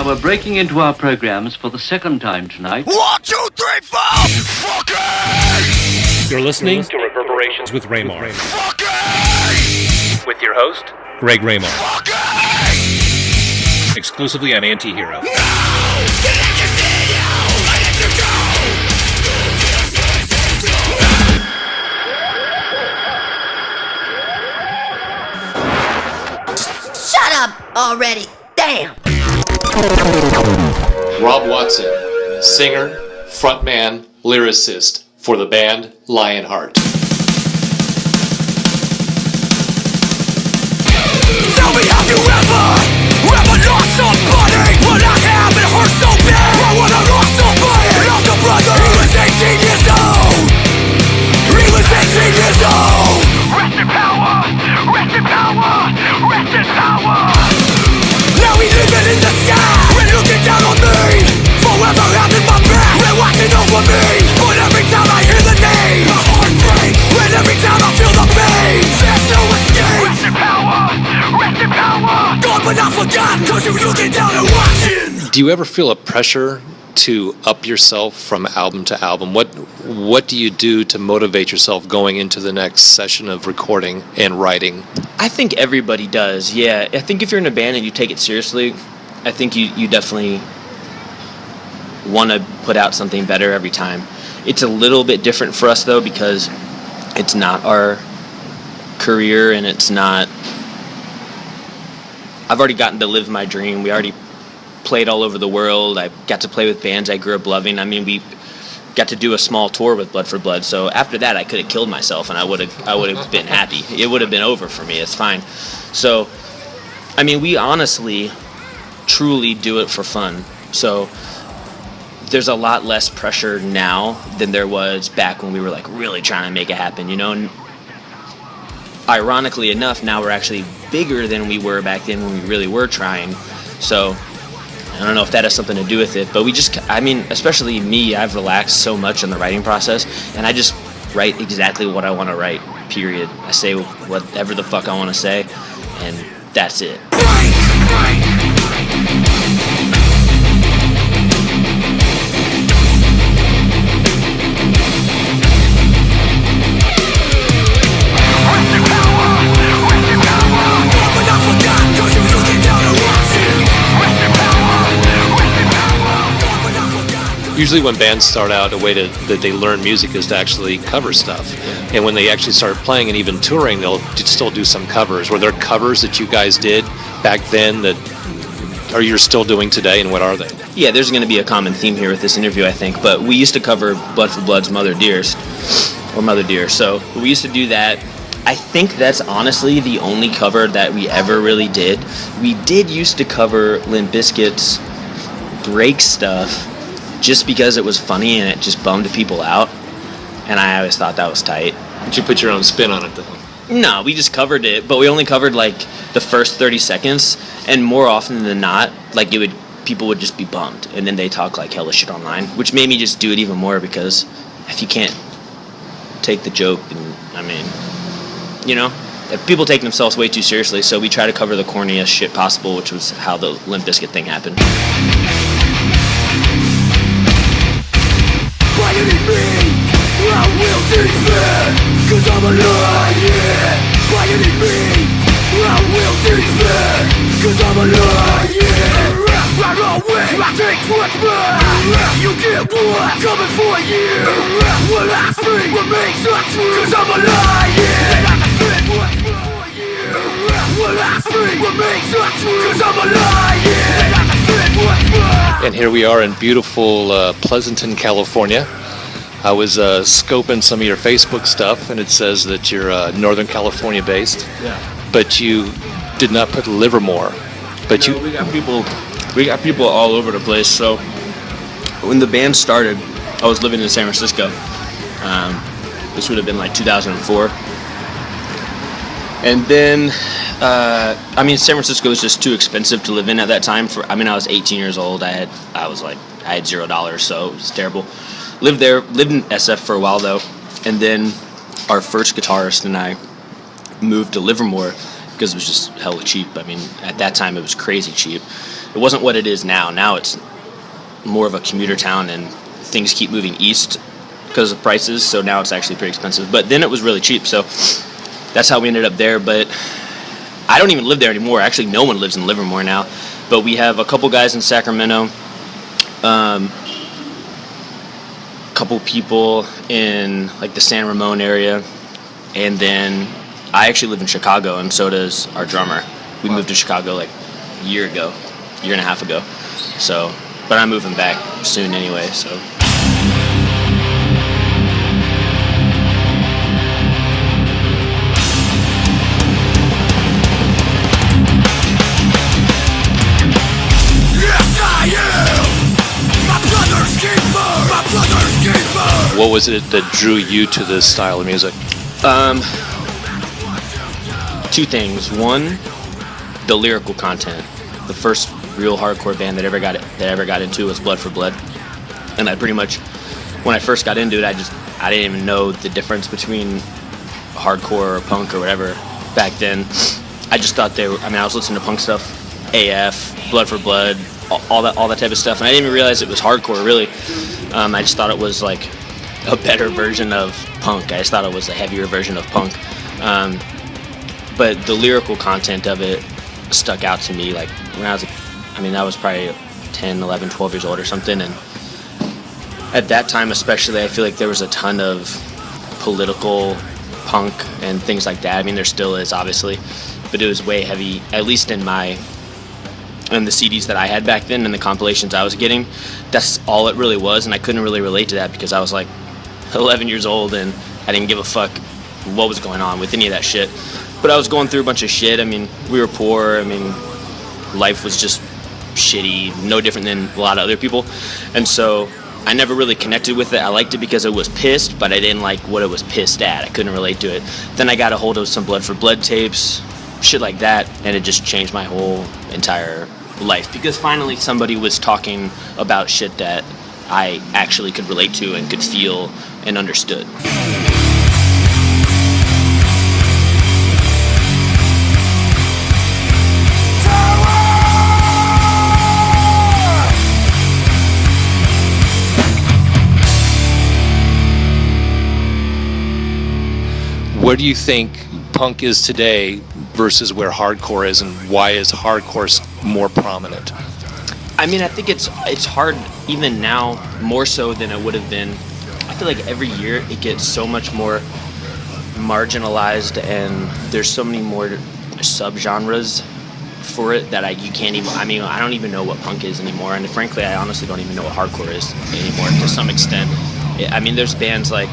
Now we're breaking into our programs for the second time tonight. 1, 2, 3, 4! Fucking! You're listening to Reverberations with Ramar. Fucking! With your host, Greg Ramar. Fucking! Exclusively on Antihero. No! Didn't you see you? Why did you go? Shut up already! Damn! Rob Watson, singer, frontman, lyricist for the band Lionheart. Tell me, have you ever lost somebody? What I have, it hurts so bad. Why would I lost somebody? Lost a brother. He was 18 years old. He was 18 years old. Rest in power. Rest in power. Rest in power. Now he's living in the sky. We're looking down on me. Forever having my back. They're watching over me. But every time I hear the name, my heart breaks. And every time I feel the pain, there's no escape. Rest in power. Rest in power. Gone but not forgotten. Cause you're looking down and watching. Do you ever feel a pressure to up yourself from album to album? What do you do to motivate yourself going into the next session of recording and writing? I think everybody does, yeah. I think if you're in a band and you take it seriously, I think you definitely want to put out something better every time. It's a little bit different for us, though, because it's not our career and it's not... I've already gotten to live my dream. We already played all over the world. I got to play with bands I grew up loving. I mean, we got to do a small tour with Blood for Blood. So after that, I could have killed myself, and I would have been happy. It would have been over for me. It's fine. So, I mean, we honestly, truly do it for fun. So there's a lot less pressure now than there was back when we were like really trying to make it happen, you know. And ironically enough, now we're actually bigger than we were back then when we really were trying. So I don't know if that has something to do with it, but especially me, I've relaxed so much in the writing process, and I just write exactly what I want to write, period. I say whatever the fuck I want to say, and that's it. Usually when bands start out, a way that they learn music is to actually cover stuff. Yeah. And when they actually start playing and even touring, they'll still do some covers. Were there covers that you guys did back then that you're still doing today, and what are they? Yeah, there's going to be a common theme here with this interview, I think. But we used to cover Blood for Blood's Mother Dear. So we used to do that. I think that's honestly the only cover that we ever really did. We did used to cover Limp Bizkit's Break Stuff, just because it was funny and it just bummed people out, and I always thought that was tight. Did you put your own spin on it, though? No, we just covered it, but we only covered like the first 30 seconds, and more often than not, like people would just be bummed, and then they talk like hella shit online, which made me just do it even more, because if you can't take the joke, and I mean, you know, people take themselves way too seriously, so we try to cover the corniest shit possible, which was how the Limp Bizkit thing happened. Why you need me? I will defend, cause I'm alive, yeah. Why you need me? I will defend, cause I'm alive, yeah. Right away, I take what's mine. You get what? Coming for you. What I speak remains untrue, cause I'm alive, yeah. And I defend what's mine for you. What I speak remains untrue, cause I'm alive, yeah. And I defend what's mine. And here we are in beautiful Pleasanton, California. I was scoping some of your Facebook stuff, and it says that you're Northern California based. Yeah. But you did not put Livermore. But no, we got people all over the place. So when the band started, I was living in San Francisco. This would have been like 2004. And then, San Francisco was just too expensive to live in at that time. I was 18 years old. I had $0, so it was terrible. Lived in SF for a while though, and then our first guitarist and I moved to Livermore because it was just hella cheap. I mean, at that time it was crazy cheap, it wasn't what it is now. Now it's more of a commuter town, and things keep moving east because of prices, so now it's actually pretty expensive. But then it was really cheap, so that's how we ended up there. But I don't even live there anymore. Actually, no one lives in Livermore now. But we have a couple guys in Sacramento, couple people in like the San Ramon area, and then I actually live in Chicago, and so does our drummer. We moved to Chicago like a year and a half ago. So, but I'm moving back soon anyway, so. What was it that drew you to this style of music? Two things. One, the lyrical content. The first real hardcore band that ever got into was Blood for Blood, and I pretty much, when I first got into it, I didn't even know the difference between hardcore or punk or whatever back then. I just thought I was listening to punk stuff, AF, Blood for Blood, all that type of stuff, and I didn't even realize it was hardcore really. I just thought it was like a better version of punk. I just thought it was a heavier version of punk. But the lyrical content of it stuck out to me. Like when I was probably 10, 11, 12 years old or something. And at that time especially, I feel like there was a ton of political punk and things like that. I mean, there still is, obviously. But it was way heavy, at least in the CDs that I had back then and the compilations I was getting. That's all it really was, and I couldn't really relate to that because I was like 11 years old and I didn't give a fuck what was going on with any of that shit. But I was going through a bunch of shit. I mean, we were poor. I mean, life was just shitty, no different than a lot of other people. And so I never really connected with it. I liked it because it was pissed, but I didn't like what it was pissed at. I couldn't relate to it. Then I got a hold of some Blood for Blood tapes, shit like that, and it just changed my whole entire life because finally somebody was talking about shit that I actually could relate to and could feel and understood. Where do you think punk is today versus where hardcore is, and why is hardcore more prominent? I mean, I think it's hard even now, more so than it would have been. I feel like every year it gets so much more marginalized, and there's so many more subgenres for it that you can't even. I mean, I don't even know what punk is anymore, and frankly, I honestly don't even know what hardcore is anymore to some extent. I mean, there's bands like,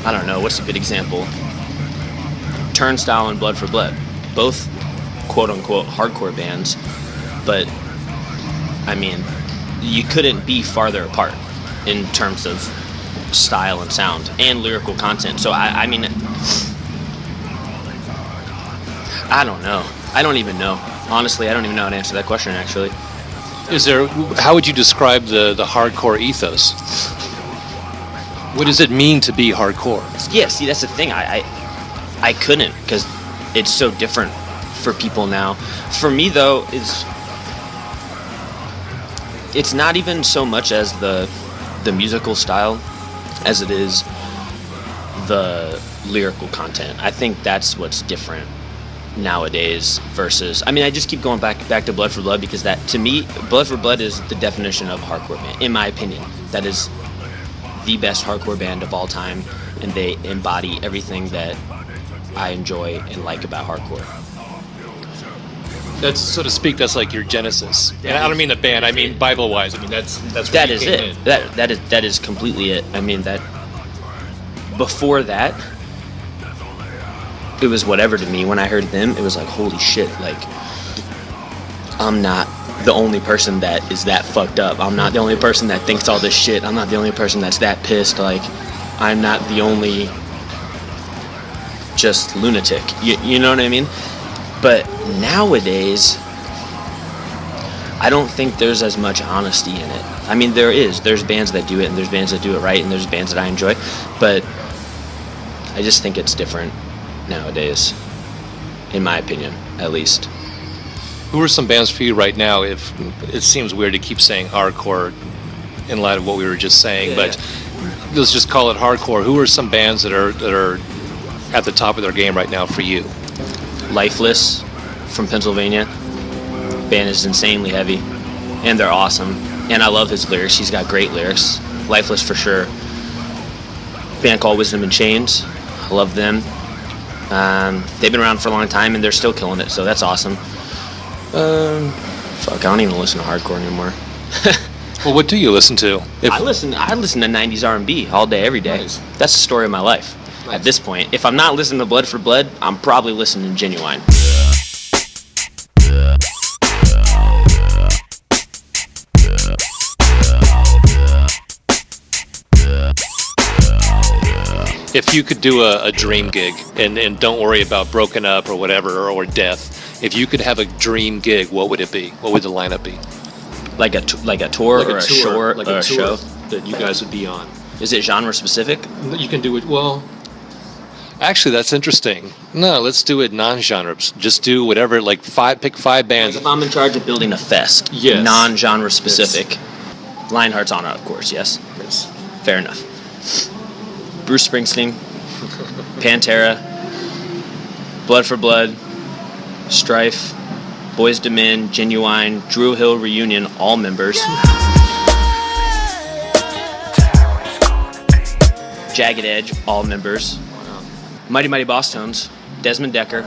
I don't know, what's a good example? Turnstile and Blood for Blood, both quote-unquote hardcore bands, but I mean, you couldn't be farther apart in terms of style and sound and lyrical content. So I mean, I don't know. I don't even know. Honestly, I don't even know how to answer that question, actually. How would you describe the hardcore ethos? What does it mean to be hardcore? Yeah, see, that's the thing. I couldn't, because it's so different for people now. For me, though, it's not even so much as the musical style as it is the lyrical content. I think that's what's different nowadays versus, I mean, I just keep going back to Blood for Blood because that, to me, Blood for Blood is the definition of hardcore band, in my opinion. That is the best hardcore band of all time, and they embody everything that I enjoy and like about hardcore. That's, so to speak, that's like your genesis. And I don't mean the band, I mean Bible-wise. I mean, that's that is it. That is completely it. I mean, that before that, it was whatever to me. When I heard them, it was like, holy shit, like, I'm not the only person that is that fucked up. I'm not the only person that thinks all this shit. I'm not the only person that's that pissed. Like, I'm not the only just lunatic. You know what I mean? But nowadays, I don't think there's as much honesty in it. I mean, there's bands that do it, and there's bands that do it right, and there's bands that I enjoy, but I just think it's different nowadays, in my opinion, at least. Who are some bands for you right now? If it seems weird to keep saying hardcore in light of what we were just saying, but let's just call it hardcore. Who are some bands that are at the top of their game right now for you? Lifeless from Pennsylvania. Band is insanely heavy, and they're awesome. And I love his lyrics. He's got great lyrics. Lifeless for sure. Band called Wisdom in Chains. I love them. They've been around for a long time, and they're still killing it, so that's awesome. I don't even listen to hardcore anymore. Well, what do you listen to? I listen to 90s R&B all day, every day. Nice. That's the story of my life. Nice. At this point, if I'm not listening to Blood for Blood, I'm probably listening to Genuine. If you could do a dream gig, and don't worry about broken up or whatever, or death, if you could have a dream gig, what would it be? What would the lineup be? Like a tour or a show? Like a tour that you guys would be on. Is it genre specific? You can do it, well... Actually, that's interesting. No, let's do it non-genre. Just do whatever, pick 5 bands. Like if I'm in charge of building a fest, Yes. non-genre specific. Yes. Lionheart's on it, of course, yes. Yes. Fair enough. Bruce Springsteen, Pantera, Blood for Blood, Strife, Boyz II Men, Genuine, Drew Hill Reunion, all members. Jagged Edge, all members. Mighty Mighty Boss Tones, Desmond Decker.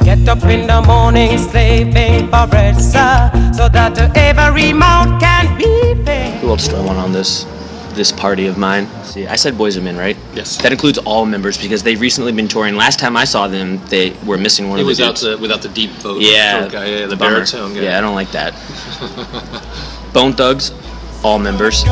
Get up in the morning, slaving for bread, sir, so that every mouth can be fed. Who else do I want on this party of mine? See, I said Boyz II Men, right? Yes. That includes all members because they've recently been touring. Last time I saw them, they were missing one of the dudes. Without the deep vote. Yeah, guy, the bummer. baritone guy. Yeah, I don't like that. Bone Thugs, all members.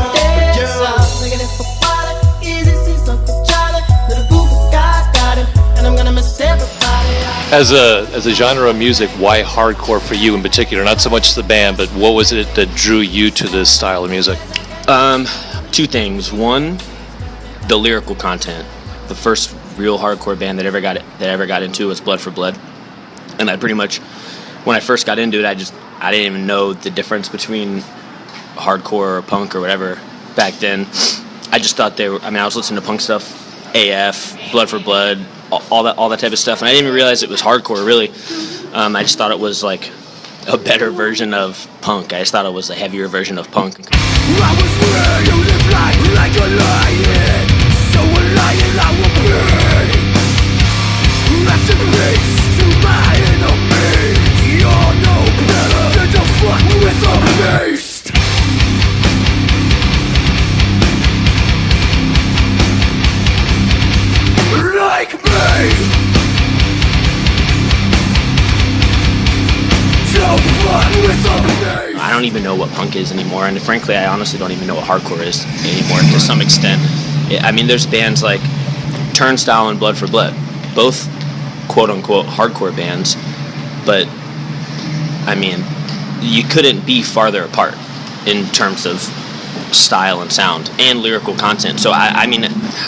As a genre of music, why hardcore for you in particular? Not so much the band, but what was it that drew you to this style of music? 2 things. One, the lyrical content. The first real hardcore band that I ever got into was Blood for Blood, and I pretty much, when I first got into it, I didn't even know the difference between hardcore or punk or whatever back then. I just thought I was listening to punk stuff, AF, Blood for Blood, all that type of stuff, and I didn't even realize it was hardcore, really. I just thought it was like a better version of punk. I just thought it was a heavier version of punk. I was where you live like a lion, so a lion I will be. Rest in peace to my enemy. You're no better than to fuck with a beast. Like me. Don't fuck with a beast. I don't even know what punk is anymore, and frankly, I honestly don't even know what hardcore is anymore to some extent. I mean, there's bands like Turnstile and Blood for Blood, both quote-unquote hardcore bands, but, I mean, you couldn't be farther apart in terms of style and sound and lyrical content. So, I mean,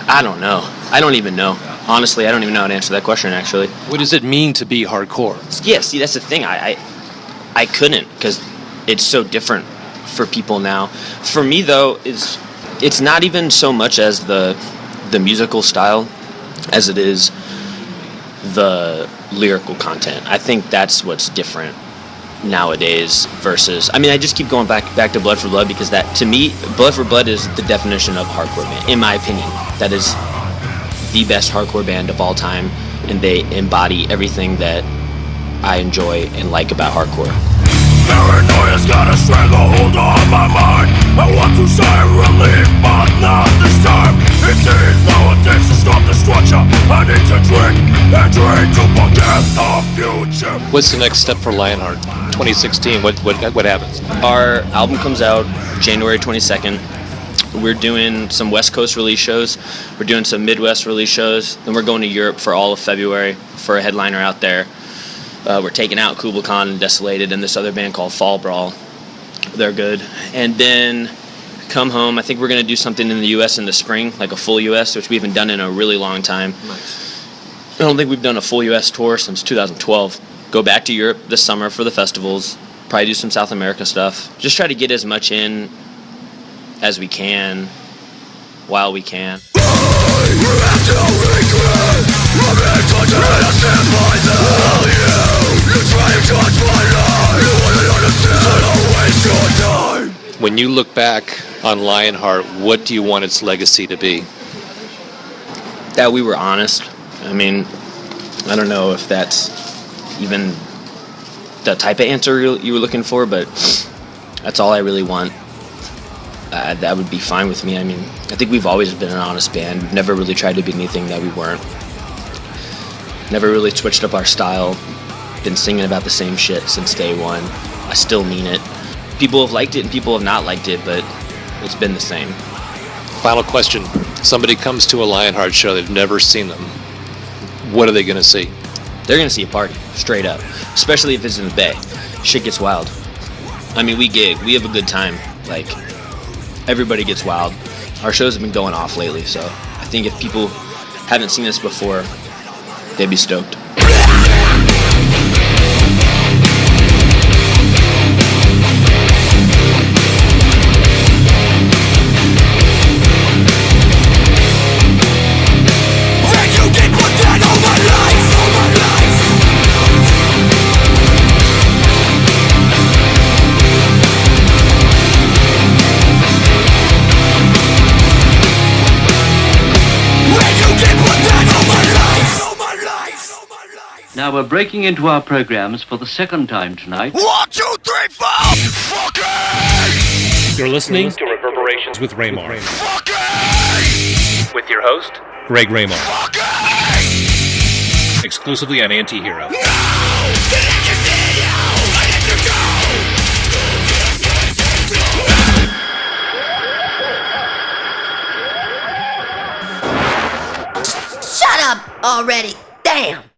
I don't know. I don't even know. Honestly, I don't even know how to answer that question, actually. What does it mean to be hardcore? Yeah, see, that's the thing. I couldn't, because it's so different for people now. For me, though, it's not even so much as the musical style as it is the lyrical content. I think that's what's different nowadays versus... I mean, I just keep going back to Blood for Blood because that, to me, Blood for Blood is the definition of hardcore band, in my opinion. That is the best hardcore band of all time, and they embody everything that I enjoy and like about hardcore. Paranoia's got a stranglehold on my mind. I want to say relief, but not this time. It seems nowadays to stop the structure. I need to drink and drink to forget the future. What's the next step for Lionheart? 2016, what happens? Our album comes out January 22nd. We're doing some West Coast release shows. We're doing some Midwest release shows. Then we're going to Europe for all of February for a headliner out there. We're taking out Kubla Khan and Desolated and this other band called Fall Brawl. They're good. And then come home. I think we're going to do something in the U.S. in the spring, like a full U.S., which we haven't done in a really long time. Nice. I don't think we've done a full U.S. tour since 2012. Go back to Europe this summer for the festivals. Probably do some South America stuff. Just try to get as much in as we can while we can. When you look back on Lionheart, what do you want its legacy to be? That we were honest. I mean, I don't know if that's even the type of answer you were looking for, but that's all I really want. That would be fine with me. I mean, I think we've always been an honest band. We've never really tried to be anything that we weren't. Never really switched up our style. Been singing about the same shit since day one. I still mean it. People have liked it and people have not liked it, but it's been the same. Final question. Somebody comes to a Lionheart show, they've never seen them. What are they going to see? They're going to see a party, straight up. Especially if it's in the Bay. Shit gets wild. I mean, we gig. We have a good time. Like, everybody gets wild. Our shows have been going off lately, so I think if people haven't seen us before, they'd be stoked. Now we're breaking into our programs for the second time tonight. 1, 2, 3, 4. Fucking. You're listening to Reverberations with Ramar. Fucking. With your host, Greg Ramar. Fucking. Exclusively on Antihero. No! Did I just hear you? I let you go. Shut up already. Damn.